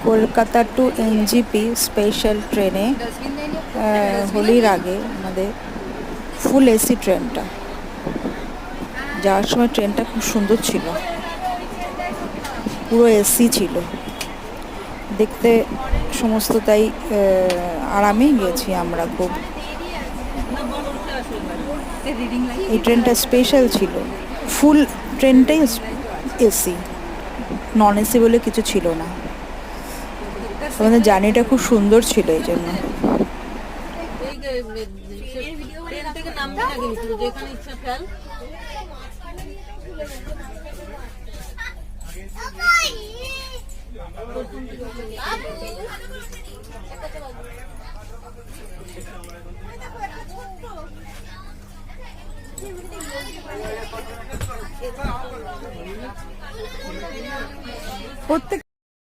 Kolkata two NJP special ট্রেনে হোলির আগে আমাদের ফুল এসি ট্রেনটা যাওয়ার সময় ট্রেনটা খুব সুন্দর ছিল, পুরো এসি ছিল, দেখতে সমস্ত তাই আরামেই গেছি আমরা খুব। এই ট্রেনটা স্পেশাল ছিল, ফুল ট্রেনটাই এসি, নন এসি বলে কিছু ছিল না। আমাদের জার্নিটা খুব সুন্দর ছিল এই জন্য। প্রত্যেক